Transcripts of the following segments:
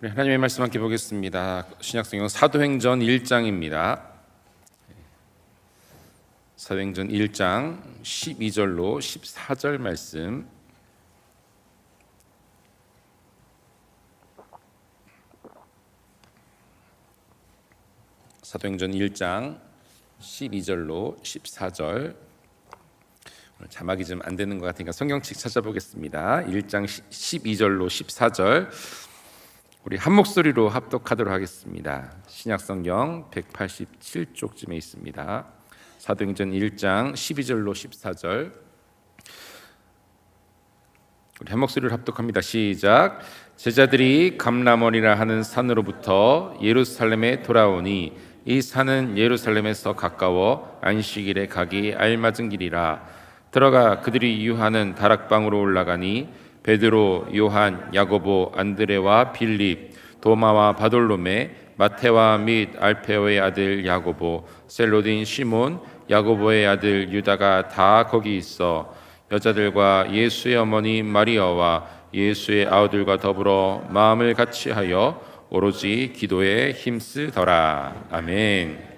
우리 하나님의 말씀 함께 보겠습니다. 신약성경 사도행전 1장입니다. 사도행전 1장 12절로 14절 말씀. 사도행전 1장 12절로 14절. 자막이 좀 안 되는 것 같으니까 성경책 찾아보겠습니다. 1장 12절로 14절. 우리 한 목소리로 합독하도록 하겠습니다. 신약성경 187쪽쯤에 있습니다. 사도행전 1장 12절로 14절. 우리 한 목소리로 합독합니다. 시작. 제자들이 감람원이라 하는 산으로부터 예루살렘에 돌아오니 이 산은 예루살렘에서 가까워 안식일에 가기 알맞은 길이라. 들어가 그들이 유하는 다락방으로 올라가니 베드로, 요한, 야고보, 안드레와 빌립, 도마와 바돌로메, 마테와 및 알페오의 아들 야고보, 셀로딘 시몬, 야고보의 아들 유다가 다 거기 있어 여자들과 예수의 어머니 마리아와 예수의 아우들과 더불어 마음을 같이하여 오로지 기도에 힘쓰더라. 아멘.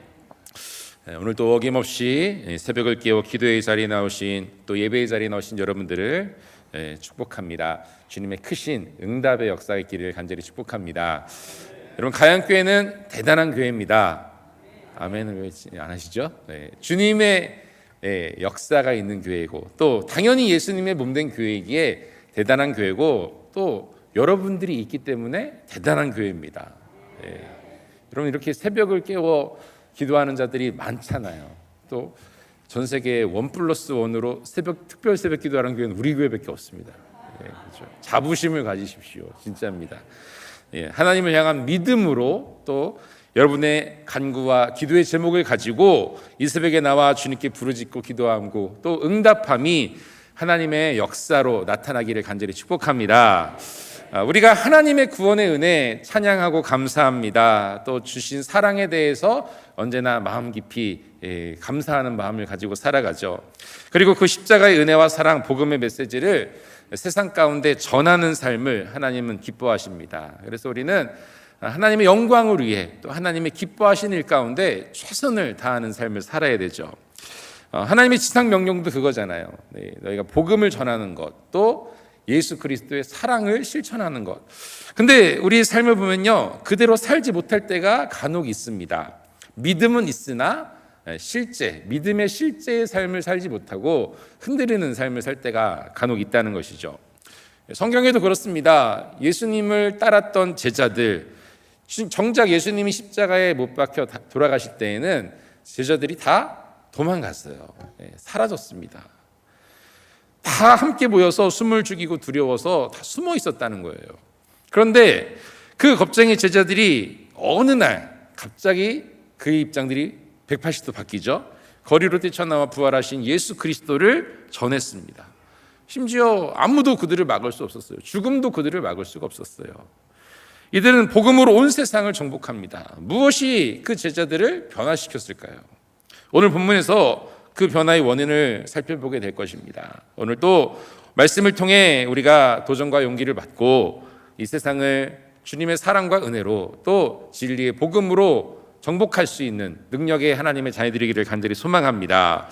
오늘도 어김없이 새벽을 깨워 기도의 자리에 나오신, 또 예배의 자리에 나오신 여러분들을 축복합니다. 주님의 크신 응답의 역사의 길을 간절히 축복합니다. 여러분, 가양교회는 대단한 교회입니다. 아멘을 왜 안 하시죠? 주님의 역사가 있는 교회고, 또 당연히 예수님의 몸된 교회이기에 대단한 교회고, 또 여러분들이 있기 때문에 대단한 교회입니다. 여러분, 이렇게 새벽을 깨워 기도하는 자들이 많잖아요. 또 전 세계 1+1으로 특별 새벽 기도하는 교회는 우리 교회밖에 없습니다. 그렇죠. 자부심을 가지십시오. 진짜입니다. 하나님을 향한 믿음으로, 또 여러분의 간구와 기도의 제목을 가지고 이 새벽에 나와 주님께 부르짖고 기도하고 또 응답함이 하나님의 역사로 나타나기를 간절히 축복합니다. 우리가 하나님의 구원의 은혜 찬양하고 감사합니다. 또 주신 사랑에 대해서 언제나 마음 깊이 감사하는 마음을 가지고 살아가죠. 그리고 그 십자가의 은혜와 사랑, 복음의 메시지를 세상 가운데 전하는 삶을 하나님은 기뻐하십니다. 그래서 우리는 하나님의 영광을 위해, 또 하나님의 기뻐하시는 일 가운데 최선을 다하는 삶을 살아야 되죠. 하나님의 지상 명령도 그거잖아요. 너희가 복음을 전하는 것, 또 예수 그리스도의 사랑을 실천하는 것. 근데 우리 삶을 보면요, 그대로 살지 못할 때가 간혹 있습니다. 믿음은 있으나 믿음의 실제의 삶을 살지 못하고 흔들리는 삶을 살 때가 간혹 있다는 것이죠. 성경에도 그렇습니다. 예수님을 따랐던 제자들, 정작 예수님이 십자가에 못 박혀 돌아가실 때에는 제자들이 다 도망갔어요. 사라졌습니다. 다 함께 모여서 숨을 죽이고 두려워서 다 숨어 있었다는 거예요. 그런데 그 겁쟁이 제자들이 어느 날 갑자기 그의 입장들이 180도 바뀌죠. 거리로 뛰쳐나와 부활하신 예수 그리스도를 전했습니다. 심지어 아무도 그들을 막을 수 없었어요. 죽음도 그들을 막을 수가 없었어요. 이들은 복음으로 온 세상을 정복합니다. 무엇이 그 제자들을 변화시켰을까요? 오늘 본문에서 그 변화의 원인을 살펴보게 될 것입니다. 오늘 또 말씀을 통해 우리가 도전과 용기를 받고 이 세상을 주님의 사랑과 은혜로, 또 진리의 복음으로 정복할 수 있는 능력의 하나님의 자녀들이기를 간절히 소망합니다.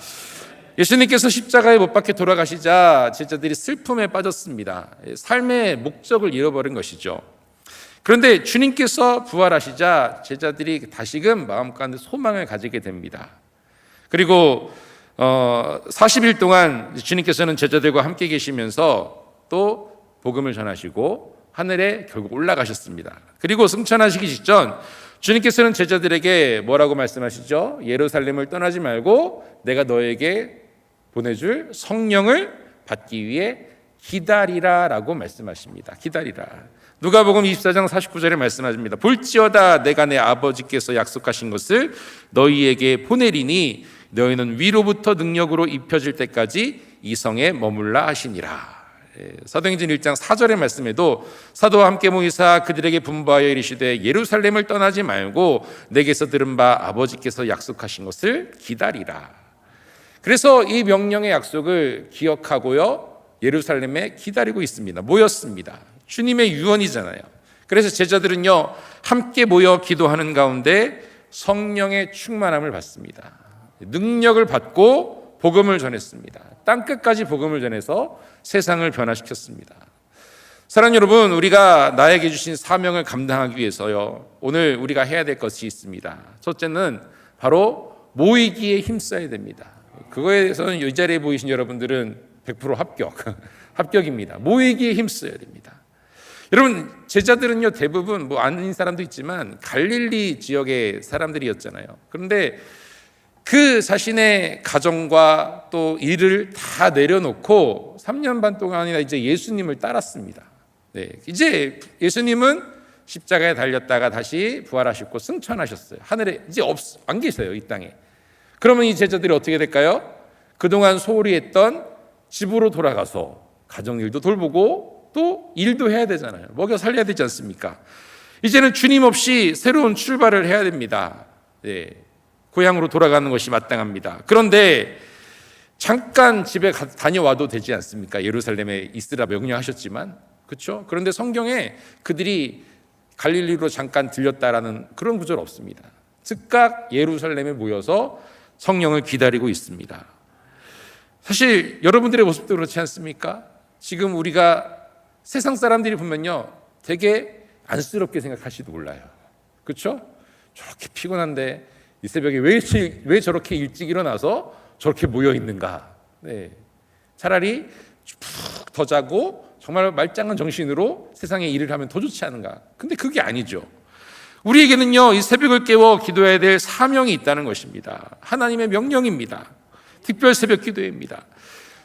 예수님께서 십자가에 못 박혀 돌아가시자 제자들이 슬픔에 빠졌습니다. 삶의 목적을 잃어버린 것이죠. 그런데 주님께서 부활하시자 제자들이 다시금 마음 가운데 소망을 가지게 됩니다. 그리고 40일 동안 주님께서는 제자들과 함께 계시면서 또 복음을 전하시고 하늘에 결국 올라가셨습니다. 그리고 승천하시기 직전 주님께서는 제자들에게 뭐라고 말씀하시죠? 예루살렘을 떠나지 말고 내가 너에게 보내줄 성령을 받기 위해 기다리라 라고 말씀하십니다. 기다리라. 누가복음 24장 49절에 말씀하십니다. 볼지어다 내가 내 아버지께서 약속하신 것을 너희에게 보내리니 너희는 위로부터 능력으로 입혀질 때까지 이 성에 머물라 하시니라. 사도행전 1장 4절의 말씀에도 사도와 함께 모이사 그들에게 분부하여 이르시되 예루살렘을 떠나지 말고 내게서 들은 바 아버지께서 약속하신 것을 기다리라. 그래서 이 명령의 약속을 기억하고요, 예루살렘에 기다리고 있습니다. 모였습니다. 주님의 유언이잖아요. 그래서 제자들은요, 함께 모여 기도하는 가운데 성령의 충만함을 받습니다. 능력을 받고 복음을 전했습니다. 땅끝까지 복음을 전해서 세상을 변화시켰습니다. 사랑하는 여러분, 우리가 나에게 주신 사명을 감당하기 위해서요, 오늘 우리가 해야 될 것이 있습니다. 첫째는 바로 모이기에 힘써야 됩니다. 그거에 대해서는 이 자리에 보이신 여러분들은 100% 합격입니다. 모이기에 힘써야 됩니다. 여러분, 제자들은요, 대부분 아는 사람도 있지만 갈릴리 지역의 사람들이었잖아요. 그런데 그 자신의 가정과 또 일을 다 내려놓고 3년 반 동안이나 이제 예수님을 따랐습니다. 네, 이제 예수님은 십자가에 달렸다가 다시 부활하셨고 승천하셨어요. 하늘에 이제 안 계세요, 이 땅에. 그러면 이 제자들이 어떻게 될까요? 그동안 소홀히 했던 집으로 돌아가서 가정 일도 돌보고 또 일도 해야 되잖아요. 먹여 살려야 되지 않습니까? 이제는 주님 없이 새로운 출발을 해야 됩니다. 네, 고향으로 돌아가는 것이 마땅합니다. 그런데 잠깐 집에 다녀와도 되지 않습니까? 예루살렘에 있으라 명령하셨지만, 그렇죠? 그런데 성경에 그들이 갈릴리로 잠깐 들렸다라는 그런 구절 없습니다. 즉각 예루살렘에 모여서 성령을 기다리고 있습니다. 사실 여러분들의 모습도 그렇지 않습니까? 지금 우리가 세상 사람들이 보면요, 되게 안쓰럽게 생각할지도 몰라요. 그렇죠? 저렇게 피곤한데 이 새벽에 왜 저렇게 일찍 일어나서 저렇게 모여 있는가? 네. 차라리 푹 더 자고 정말 말짱한 정신으로 세상의 일을 하면 더 좋지 않은가? 근데 그게 아니죠. 우리에게는요, 이 새벽을 깨워 기도해야 될 사명이 있다는 것입니다. 하나님의 명령입니다. 특별 새벽 기도회입니다.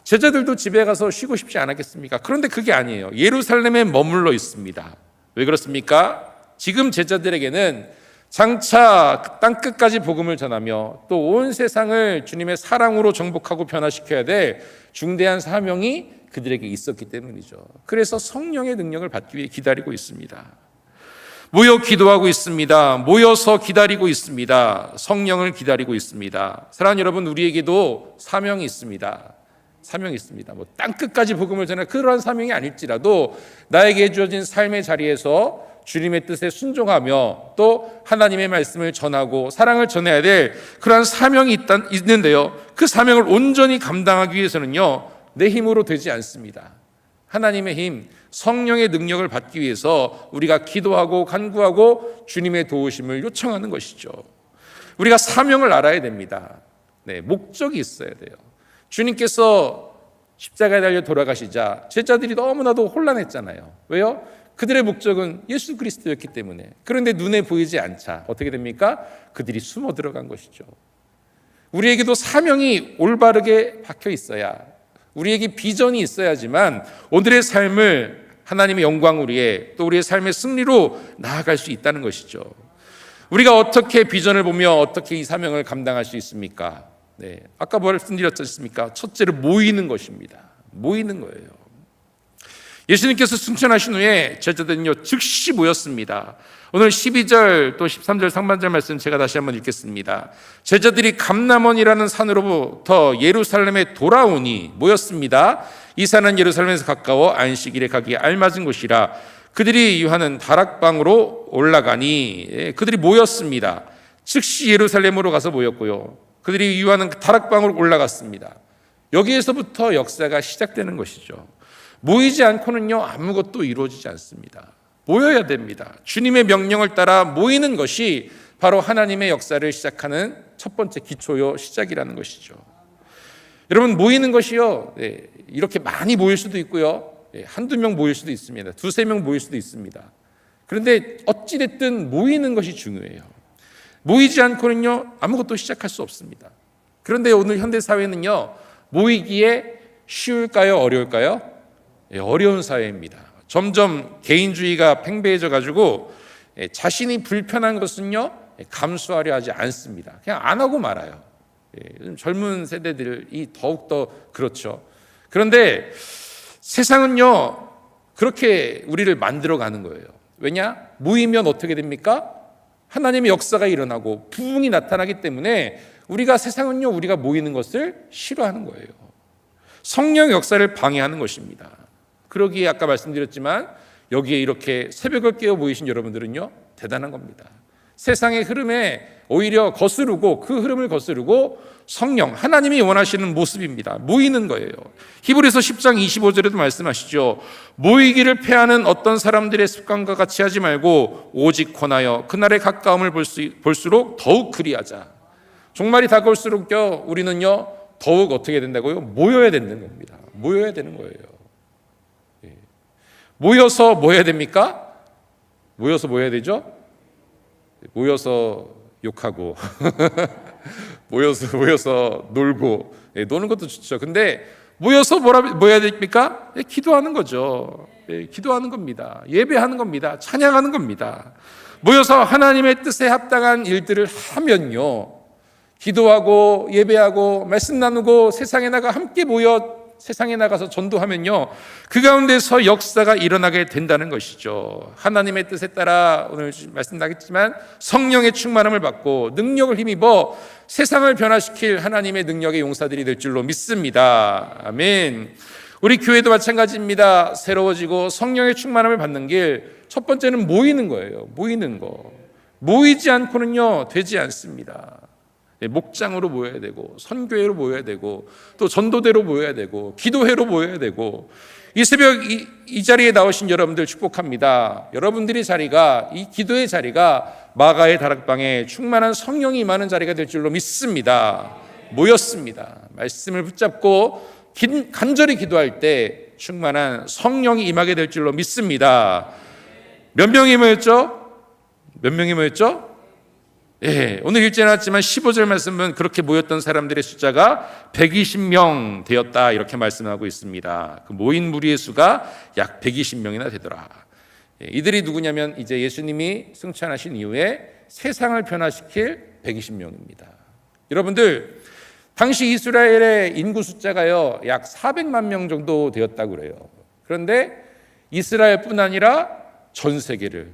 제자들도 집에 가서 쉬고 싶지 않았겠습니까? 그런데 그게 아니에요. 예루살렘에 머물러 있습니다. 왜 그렇습니까? 지금 제자들에게는 장차 땅끝까지 복음을 전하며 또 온 세상을 주님의 사랑으로 정복하고 변화시켜야 될 중대한 사명이 그들에게 있었기 때문이죠. 그래서 성령의 능력을 받기 위해 기다리고 있습니다. 모여 기도하고 있습니다. 모여서 기다리고 있습니다. 성령을 기다리고 있습니다. 사랑하는 여러분, 우리에게도 사명이 있습니다. 사명이 있습니다. 땅끝까지 복음을 전할 그러한 사명이 아닐지라도 나에게 주어진 삶의 자리에서 주님의 뜻에 순종하며 또 하나님의 말씀을 전하고 사랑을 전해야 될 그러한 사명이 있는데요, 그 사명을 온전히 감당하기 위해서는요, 내 힘으로 되지 않습니다. 하나님의 힘, 성령의 능력을 받기 위해서 우리가 기도하고 간구하고 주님의 도우심을 요청하는 것이죠. 우리가 사명을 알아야 됩니다. 네, 목적이 있어야 돼요. 주님께서 십자가에 달려 돌아가시자 제자들이 너무나도 혼란했잖아요. 왜요? 그들의 목적은 예수 그리스도였기 때문에. 그런데 눈에 보이지 않자 어떻게 됩니까? 그들이 숨어 들어간 것이죠. 우리에게도 사명이 올바르게 박혀 있어야, 우리에게 비전이 있어야지만 오늘의 삶을 하나님의 영광을 위해 또 우리의 삶의 승리로 나아갈 수 있다는 것이죠. 우리가 어떻게 비전을 보며 어떻게 이 사명을 감당할 수 있습니까? 네, 아까 말씀드렸지 않습니까? 첫째로 모이는 것입니다. 모이는 거예요. 예수님께서 승천하신 후에 제자들은요, 즉시 모였습니다. 오늘 12절 또 13절 상반절 말씀 제가 다시 한번 읽겠습니다. 제자들이 감람원이라는 산으로부터 예루살렘에 돌아오니 모였습니다. 이 산은 예루살렘에서 가까워 안식일에 가기에 알맞은 곳이라 그들이 유하는 다락방으로 올라가니, 그들이 모였습니다. 즉시 예루살렘으로 가서 모였고요, 그들이 유하는 다락방으로 올라갔습니다. 여기에서부터 역사가 시작되는 것이죠. 모이지 않고는요, 아무것도 이루어지지 않습니다. 모여야 됩니다. 주님의 명령을 따라 모이는 것이 바로 하나님의 역사를 시작하는 첫 번째 기초요, 시작이라는 것이죠. 여러분, 모이는 것이요, 이렇게 많이 모일 수도 있고요, 한두 명 모일 수도 있습니다. 두세 명 모일 수도 있습니다. 그런데 어찌됐든 모이는 것이 중요해요. 모이지 않고는요, 아무것도 시작할 수 없습니다. 그런데 오늘 현대사회는요, 모이기에 쉬울까요, 어려울까요? 어려운 사회입니다. 점점 개인주의가 팽배해져 가지고 자신이 불편한 것은요, 감수하려 하지 않습니다. 그냥 안 하고 말아요. 요즘 젊은 세대들이 더욱더 그렇죠. 그런데 세상은요, 그렇게 우리를 만들어가는 거예요. 왜냐? 모이면 어떻게 됩니까? 하나님의 역사가 일어나고 부흥이 나타나기 때문에 세상은요, 우리가 모이는 것을 싫어하는 거예요. 성령 역사를 방해하는 것입니다. 그러기에 아까 말씀드렸지만 여기에 이렇게 새벽을 깨어 모이신 여러분들은요, 대단한 겁니다. 세상의 흐름에 오히려 거스르고 그 흐름을 거스르고 성령, 하나님이 원하시는 모습입니다. 모이는 거예요. 히브리서 10장 25절에도 말씀하시죠. 모이기를 패하는 어떤 사람들의 습관과 같이 하지 말고 오직 권하여 그날의 가까움을 볼수록 더욱 그리하자. 종말이 다가올수록요, 우리는요 더욱 어떻게 된다고요? 모여야 되는 겁니다. 모여야 되는 거예요. 모여서 뭐 해야 됩니까? 모여서 뭐 해야 되죠? 모여서 욕하고 모여서 놀고, 노는 것도 좋죠. 근데 모여서 뭐 해야 됩니까? 기도하는 거죠. 기도하는 겁니다. 예배하는 겁니다. 찬양하는 겁니다. 모여서 하나님의 뜻에 합당한 일들을 하면요, 기도하고 예배하고 말씀 나누고 세상에 나가 함께 모여 세상에 나가서 전도하면요, 그 가운데서 역사가 일어나게 된다는 것이죠. 하나님의 뜻에 따라 오늘 말씀 나겠지만 성령의 충만함을 받고 능력을 힘입어 세상을 변화시킬 하나님의 능력의 용사들이 될 줄로 믿습니다. 아멘. 우리 교회도 마찬가지입니다. 새로워지고 성령의 충만함을 받는 길, 첫 번째는 모이는 거예요. 모이는 거. 모이지 않고는요 되지 않습니다. 목장으로 모여야 되고, 선교회로 모여야 되고, 또 전도대로 모여야 되고, 기도회로 모여야 되고. 이 새벽 이 자리에 나오신 여러분들 축복합니다. 여러분들의 자리가, 이 기도의 자리가 마가의 다락방에 충만한 성령이 임하는 자리가 될 줄로 믿습니다. 모였습니다. 말씀을 붙잡고 간절히 기도할 때 충만한 성령이 임하게 될 줄로 믿습니다. 몇 명이 모였죠? 몇 명이 모였죠? 오늘 읽지 않았지만 15절 말씀은 그렇게 모였던 사람들의 숫자가 120명 되었다, 이렇게 말씀하고 있습니다. 그 모인 무리의 수가 약 120명이나 되더라. 이들이 누구냐면 이제 예수님이 승천하신 이후에 세상을 변화시킬 120명입니다. 여러분들, 당시 이스라엘의 인구 숫자가요 약 400만 명 정도 되었다고 그래요. 그런데 이스라엘뿐 아니라 전 세계를,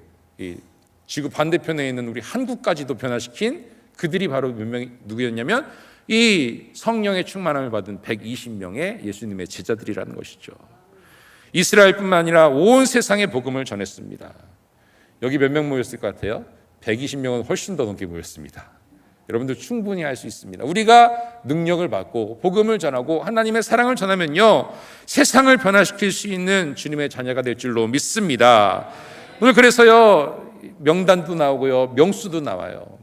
지구 반대편에 있는 우리 한국까지도 변화시킨 그들이 바로 몇 명이 누구였냐면 이 성령의 충만함을 받은 120명의 예수님의 제자들이라는 것이죠. 이스라엘뿐만 아니라 온 세상에 복음을 전했습니다. 여기 몇 명 모였을 것 같아요? 120명은 훨씬 더 넘게 모였습니다. 여러분들 충분히 할 수 있습니다. 우리가 능력을 받고 복음을 전하고 하나님의 사랑을 전하면요, 세상을 변화시킬 수 있는 주님의 자녀가 될 줄로 믿습니다. 오늘 그래서요 명단도 나오고요, 명수도 나와요.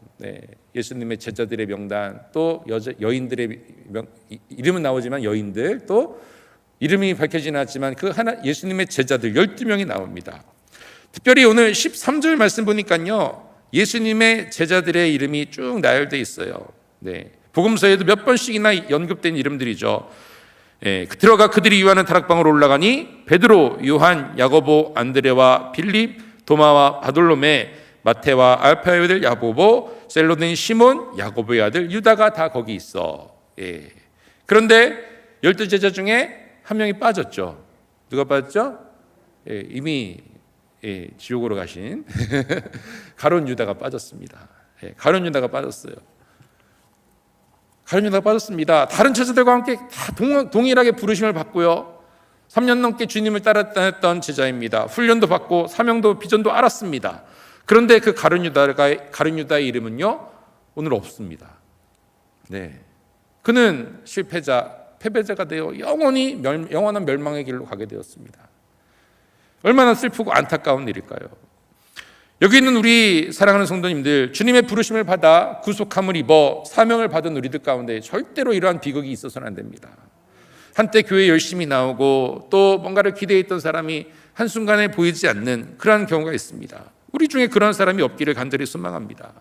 예수님의 제자들의 명단, 또 여인들의 이름은 나오지만 여인들, 또 이름이 밝혀지지 않았지만 그 예수님의 제자들 12명이 나옵니다. 특별히 오늘 13절 말씀 보니까요, 예수님의 제자들의 이름이 쭉 나열되어 있어요. 복음서에도 몇 번씩이나 언급된 이름들이죠. 들어가 그들이 유하는 다락방으로 올라가니 베드로, 요한, 야고보, 안드레와 필립, 도마와 바돌로메, 마테와 알파의 아들 야고보, 셀로된 시몬, 야고보의 아들 유다가 다 거기 있어. 그런데 12제자 중에 한 명이 빠졌죠. 누가 빠졌죠? 이미 지옥으로 가신 가룟 유다가 빠졌습니다. 가룟 유다가 빠졌어요. 가룟 유다가 빠졌습니다. 다른 제자들과 함께 다 동일하게 부르심을 받고요, 3년 넘게 주님을 따랐던 제자입니다. 훈련도 받고 사명도 비전도 알았습니다. 그런데 그 가룟 유다의 이름은요 오늘 없습니다. 그는 실패자, 패배자가 되어 영원한 멸망의 길로 가게 되었습니다. 얼마나 슬프고 안타까운 일일까요? 여기 있는 우리 사랑하는 성도님들, 주님의 부르심을 받아 구속함을 입어 사명을 받은 우리들 가운데 절대로 이러한 비극이 있어서는 안 됩니다. 한때 교회 열심히 나오고 또 뭔가를 기대했던 사람이 한순간에 보이지 않는 그러한 경우가 있습니다. 우리 중에 그런 사람이 없기를 간절히 소망합니다.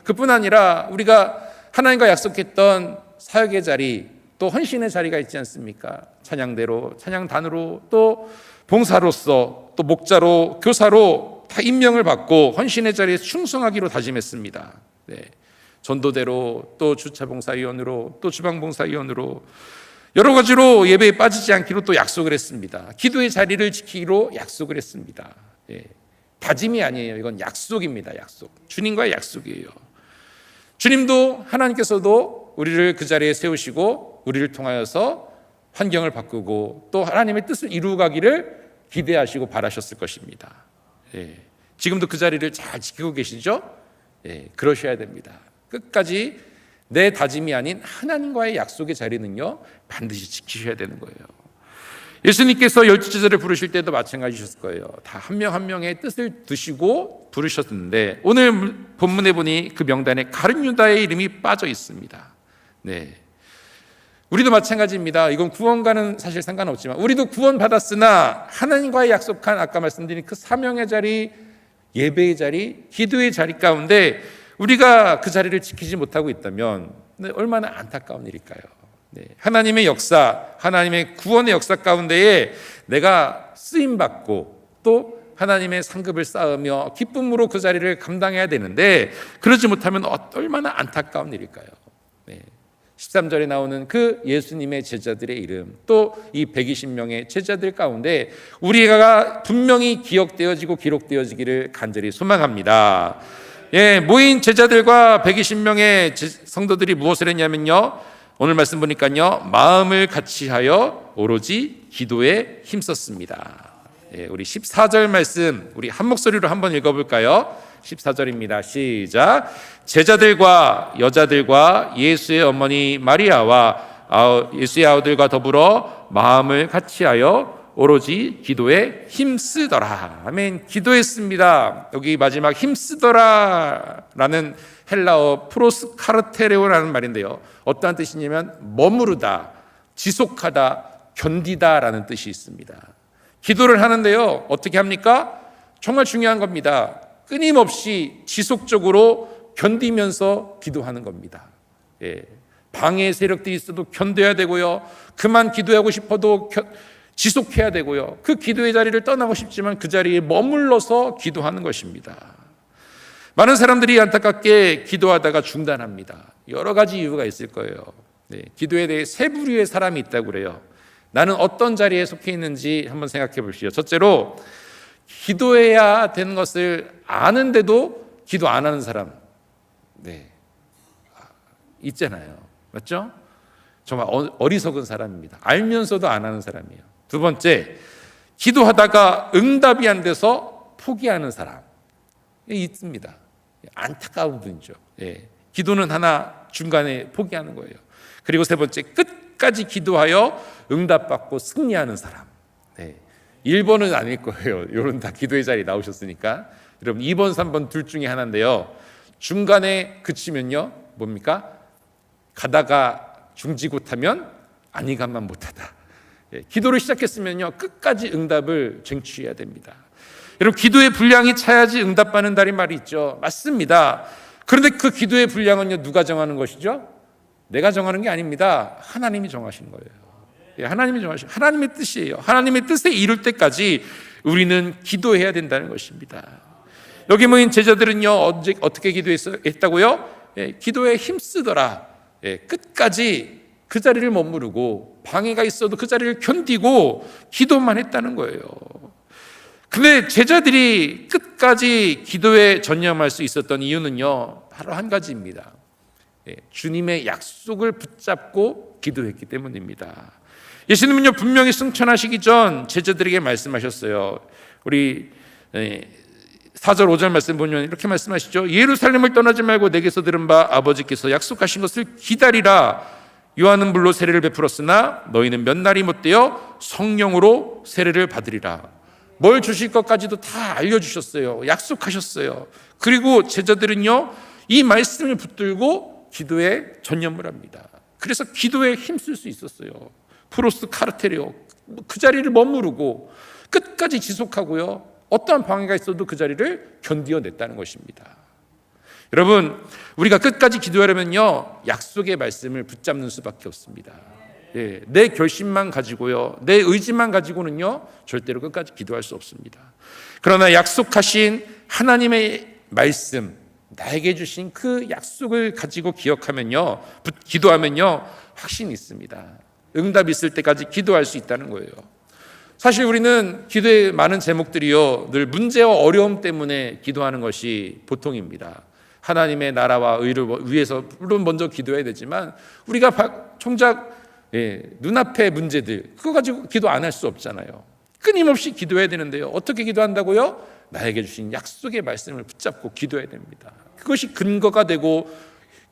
그뿐 아니라 우리가 하나님과 약속했던 사역의 자리, 또 헌신의 자리가 있지 않습니까? 찬양대로, 찬양단으로, 또 봉사로서, 또 목자로, 교사로 다 임명을 받고 헌신의 자리에 충성하기로 다짐했습니다. 전도대로, 또 주차봉사위원으로, 또 주방봉사위원으로 여러 가지로 예배에 빠지지 않기로 또 약속을 했습니다. 기도의 자리를 지키기로 약속을 했습니다. 다짐이 아니에요. 이건 약속입니다. 약속. 주님과의 약속이에요. 주님도, 하나님께서도 우리를 그 자리에 세우시고 우리를 통하여서 환경을 바꾸고 또 하나님의 뜻을 이루어가기를 기대하시고 바라셨을 것입니다. 지금도 그 자리를 잘 지키고 계시죠? 그러셔야 됩니다. 끝까지 내 다짐이 아닌 하나님과의 약속의 자리는요, 반드시 지키셔야 되는 거예요. 예수님께서 12제자를 부르실 때도 마찬가지셨을 거예요. 다 한 명 한 명의 뜻을 드시고 부르셨는데, 오늘 본문에 보니 그 명단에 가룟 유다의 이름이 빠져 있습니다. 우리도 마찬가지입니다. 이건 구원과는 사실 상관없지만 우리도 구원 받았으나 하나님과의 약속한, 아까 말씀드린 그 사명의 자리, 예배의 자리, 기도의 자리 가운데 우리가 그 자리를 지키지 못하고 있다면 얼마나 안타까운 일일까요? 하나님의 역사, 하나님의 구원의 역사 가운데에 내가 쓰임받고 또 하나님의 상급을 쌓으며 기쁨으로 그 자리를 감당해야 되는데, 그러지 못하면 얼마나 안타까운 일일까요? 13절에 나오는 그 예수님의 제자들의 이름, 또 이 120명의 제자들 가운데 우리가 분명히 기억되어지고 기록되어지기를 간절히 소망합니다. 모인 제자들과 120명의 성도들이 무엇을 했냐면요, 오늘 말씀 보니까요, 마음을 같이하여 오로지 기도에 힘썼습니다. 우리 14절 말씀 우리 한 목소리로 한번 읽어볼까요? 14절입니다. 시작. 제자들과 여자들과 예수의 어머니 마리아와 예수의 아우들과 더불어 마음을 같이하여 오로지 기도에 힘쓰더라. 아멘. 기도했습니다. 여기 마지막 힘쓰더라라는 헬라어 프로스카르테레오라는 말인데요, 어떠한 뜻이냐면 머무르다, 지속하다, 견디다라는 뜻이 있습니다. 기도를 하는데요, 어떻게 합니까? 정말 중요한 겁니다. 끊임없이 지속적으로 견디면서 기도하는 겁니다. 방해 세력들이 있어도 견뎌야 되고요, 그만 기도하고 싶어도 지속해야 되고요, 그 기도의 자리를 떠나고 싶지만 그 자리에 머물러서 기도하는 것입니다. 많은 사람들이 안타깝게 기도하다가 중단합니다. 여러 가지 이유가 있을 거예요. 기도에 대해 세 부류의 사람이 있다고 그래요. 나는 어떤 자리에 속해 있는지 한번 생각해 보시죠. 첫째로, 기도해야 되는 것을 아는데도 기도 안 하는 사람, 있잖아요. 맞죠? 정말 어리석은 사람입니다. 알면서도 안 하는 사람이에요. 두 번째, 기도하다가 응답이 안 돼서 포기하는 사람 있습니다. 안타까운 분이죠. 기도는 하나 중간에 포기하는 거예요. 그리고 세 번째, 끝까지 기도하여 응답받고 승리하는 사람. 1번은 아닐 거예요. 이런 다 기도의 자리에 나오셨으니까. 여러분 2번, 3번 둘 중에 하나인데요, 중간에 그치면요, 뭡니까? 가다가 중지못하면 아니 가만 못하다. 기도를 시작했으면요, 끝까지 응답을 쟁취해야 됩니다. 여러분, 기도의 분량이 차야지 응답받는 달이 말이 있죠. 맞습니다. 그런데 그 기도의 분량은요, 누가 정하는 것이죠? 내가 정하는 게 아닙니다. 하나님이 정하신 거예요. 하나님이 정하신, 하나님의 뜻이에요. 하나님의 뜻에 이룰 때까지 우리는 기도해야 된다는 것입니다. 여기 모인 제자들은요, 어떻게 기도했다고요? 기도에 힘쓰더라. 끝까지 그 자리를 머무르고 방해가 있어도 그 자리를 견디고 기도만 했다는 거예요. 근데 제자들이 끝까지 기도에 전념할 수 있었던 이유는요, 바로 한 가지입니다. 주님의 약속을 붙잡고 기도했기 때문입니다. 예수님은요, 분명히 승천하시기 전 제자들에게 말씀하셨어요. 우리 4절 5절 말씀 보면 이렇게 말씀하시죠. 예루살렘을 떠나지 말고 내게서 들은 바 아버지께서 약속하신 것을 기다리라. 요한은 물로 세례를 베풀었으나 너희는 몇 날이 못되어 성령으로 세례를 받으리라. 뭘 주실 것까지도 다 알려주셨어요. 약속하셨어요. 그리고 제자들은요, 이 말씀을 붙들고 기도에 전념을 합니다. 그래서 기도에 힘쓸 수 있었어요. 프로스 카르테리오, 그 자리를 머무르고 끝까지 지속하고요, 어떠한 방해가 있어도 그 자리를 견디어냈다는 것입니다. 여러분, 우리가 끝까지 기도하려면요, 약속의 말씀을 붙잡는 수밖에 없습니다. 내 결심만 가지고요, 내 의지만 가지고는요, 절대로 끝까지 기도할 수 없습니다. 그러나 약속하신 하나님의 말씀, 나에게 주신 그 약속을 가지고 기억하면요, 기도하면요, 확신이 있습니다. 응답이 있을 때까지 기도할 수 있다는 거예요. 사실 우리는 기도의 많은 제목들이요, 늘 문제와 어려움 때문에 기도하는 것이 보통입니다. 하나님의 나라와 의를 위해서 물론 먼저 기도해야 되지만, 우리가 정작 눈앞의 문제들, 그거 가지고 기도 안 할 수 없잖아요. 끊임없이 기도해야 되는데요. 어떻게 기도한다고요? 나에게 주신 약속의 말씀을 붙잡고 기도해야 됩니다. 그것이 근거가 되고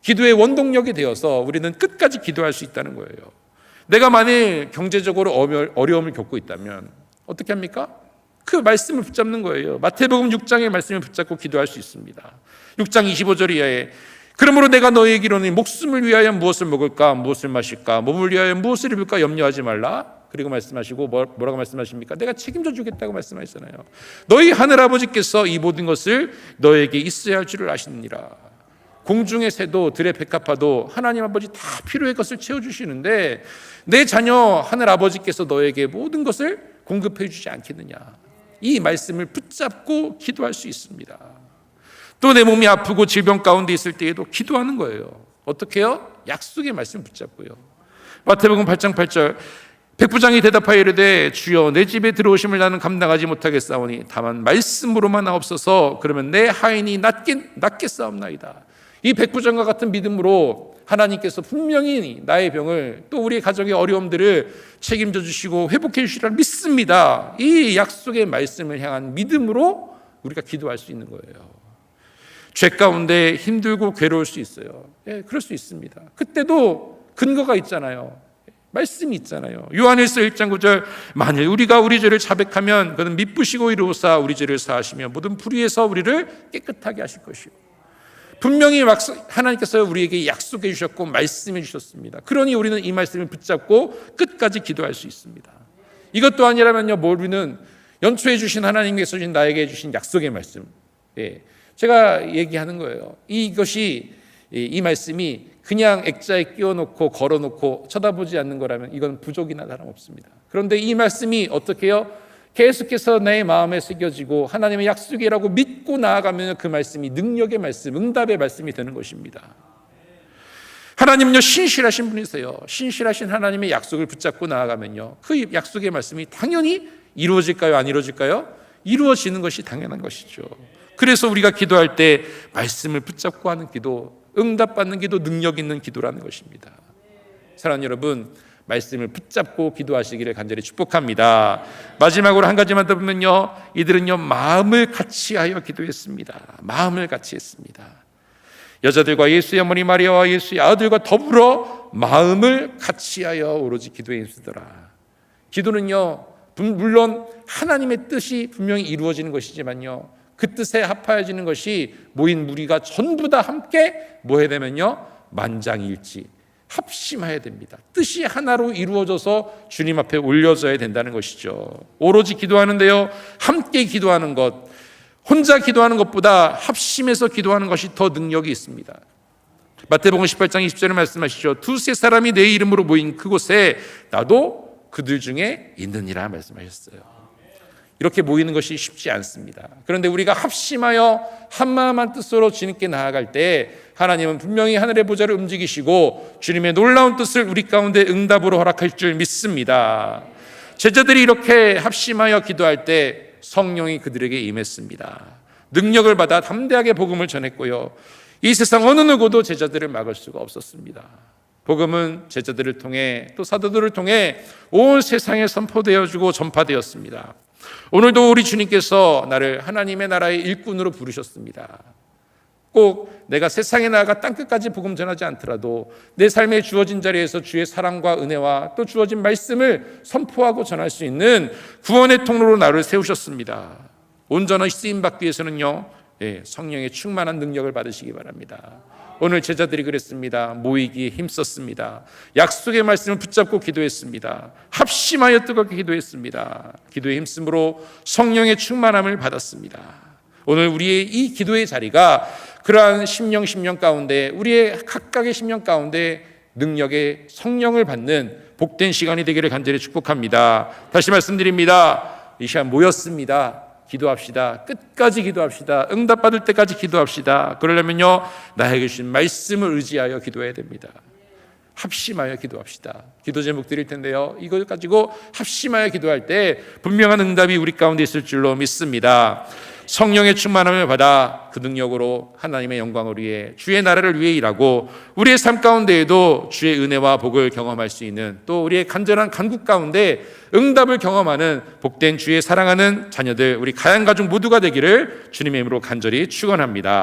기도의 원동력이 되어서 우리는 끝까지 기도할 수 있다는 거예요. 내가 만일 경제적으로 어려움을 겪고 있다면 어떻게 합니까? 그 말씀을 붙잡는 거예요. 마태복음 6장의 말씀을 붙잡고 기도할 수 있습니다. 6장 25절 이하에 그러므로 내가 너희에게 이르노니 목숨을 위하여 무엇을 먹을까 무엇을 마실까 몸을 위하여 무엇을 입을까 염려하지 말라. 그리고 말씀하시고 뭐라고 말씀하십니까? 내가 책임져 주겠다고 말씀하셨잖아요. 너희 하늘아버지께서 이 모든 것을 너에게 있어야 할 줄을 아시느니라. 공중의 새도 들의 백합화도 하나님 아버지 다 필요의 것을 채워주시는데 내 자녀 하늘아버지께서 너에게 모든 것을 공급해 주지 않겠느냐. 이 말씀을 붙잡고 기도할 수 있습니다. 또 내 몸이 아프고 질병 가운데 있을 때에도 기도하는 거예요. 어떻게 해요? 약속의 말씀을 붙잡고요. 마태복음 8장 8절 백부장이 대답하여 이르되 주여 내 집에 들어오심을 나는 감당하지 못하겠사오니 다만 말씀으로만 하옵소서. 그러면 내 하인이 낫겠사옵나이다. 이 백부장과 같은 믿음으로 하나님께서 분명히 나의 병을 또 우리 가족의 어려움들을 책임져 주시고 회복해 주시리라 믿습니다. 이 약속의 말씀을 향한 믿음으로 우리가 기도할 수 있는 거예요. 죄 가운데 힘들고 괴로울 수 있어요. 예, 그럴 수 있습니다. 그때도 근거가 있잖아요. 말씀이 있잖아요. 요한일서 1장 9절 만일 우리가 우리 죄를 자백하면 그는 미쁘시고 이루사 우리 죄를 사하시며 모든 불의에서 우리를 깨끗하게 하실 것이요. 분명히 하나님께서 우리에게 약속해 주셨고 말씀해 주셨습니다. 그러니 우리는 이 말씀을 붙잡고 끝까지 기도할 수 있습니다. 이것도 아니라면요, 우리는 연초해 주신 하나님께서 주신 나에게 주신 약속의 말씀, 제가 얘기하는 거예요. 이 말씀이 그냥 액자에 끼워놓고 걸어놓고 쳐다보지 않는 거라면 이건 부족이나 다름없습니다. 그런데 이 말씀이 어떻게 해요? 계속해서 내 마음에 새겨지고 하나님의 약속이라고 믿고 나아가면 그 말씀이 능력의 말씀, 응답의 말씀이 되는 것입니다. 하나님은요, 신실하신 분이세요. 신실하신 하나님의 약속을 붙잡고 나아가면요, 그 약속의 말씀이 당연히 이루어질까요? 안 이루어질까요? 이루어지는 것이 당연한 것이죠. 그래서 우리가 기도할 때 말씀을 붙잡고 하는 기도, 응답받는 기도, 능력 있는 기도라는 것입니다. 사랑하는 여러분, 말씀을 붙잡고 기도하시기를 간절히 축복합니다. 마지막으로 한 가지만 더 보면요, 이들은요 마음을 같이하여 기도했습니다. 마음을 같이 했습니다. 여자들과 예수의 어머니 마리아와 예수의 아들과 더불어 마음을 같이하여 오로지 기도에 힘쓰더라. 기도는요 물론 하나님의 뜻이 분명히 이루어지는 것이지만요, 그 뜻에 합하여지는 것이 모인 무리가 전부 다 함께 뭐 해야 되면요, 만장일치 합심해야 됩니다. 뜻이 하나로 이루어져서 주님 앞에 올려져야 된다는 것이죠. 오로지 기도하는데요, 함께 기도하는 것, 혼자 기도하는 것보다 합심해서 기도하는 것이 더 능력이 있습니다. 마태복음 18장 20절에 말씀하시죠. 두세 사람이 내 이름으로 모인 그곳에 나도 그들 중에 있느니라 말씀하셨어요. 이렇게 모이는 것이 쉽지 않습니다. 그런데 우리가 합심하여 한마음 한뜻으로 주님께 나아갈 때 하나님은 분명히 하늘의 보좌를 움직이시고 주님의 놀라운 뜻을 우리 가운데 응답으로 허락할 줄 믿습니다. 제자들이 이렇게 합심하여 기도할 때 성령이 그들에게 임했습니다. 능력을 받아 담대하게 복음을 전했고요, 이 세상 어느 누구도 제자들을 막을 수가 없었습니다. 복음은 제자들을 통해 또 사도들을 통해 온 세상에 선포되어지고 전파되었습니다. 오늘도 우리 주님께서 나를 하나님의 나라의 일꾼으로 부르셨습니다. 꼭 내가 세상에 나아가 땅끝까지 복음 전하지 않더라도 내 삶에 주어진 자리에서 주의 사랑과 은혜와 또 주어진 말씀을 선포하고 전할 수 있는 구원의 통로로 나를 세우셨습니다. 온전히 쓰임받기 위해서는요, 성령의 충만한 능력을 받으시기 바랍니다. 오늘 제자들이 그랬습니다. 모이기에 힘썼습니다. 약속의 말씀을 붙잡고 기도했습니다. 합심하여 뜨겁게 기도했습니다. 기도에 힘쓰므로 성령의 충만함을 받았습니다. 오늘 우리의 이 기도의 자리가 그러한 심령 가운데, 우리의 각각의 심령 가운데 능력의 성령을 받는 복된 시간이 되기를 간절히 축복합니다. 다시 말씀드립니다. 이 시간 모였습니다. 기도합시다. 끝까지 기도합시다. 응답받을 때까지 기도합시다. 그러려면요, 나에게 주신 말씀을 의지하여 기도해야 됩니다. 합심하여 기도합시다. 기도 제목 드릴 텐데요, 이걸 가지고 합심하여 기도할 때 분명한 응답이 우리 가운데 있을 줄로 믿습니다. 성령의 충만함을 받아 그 능력으로 하나님의 영광을 위해, 주의 나라를 위해 일하고 우리의 삶 가운데에도 주의 은혜와 복을 경험할 수 있는, 또 우리의 간절한 간구 가운데 응답을 경험하는 복된 주의 사랑하는 자녀들, 우리 가양 가족 모두가 되기를 주님의 이름으로 간절히 축원합니다.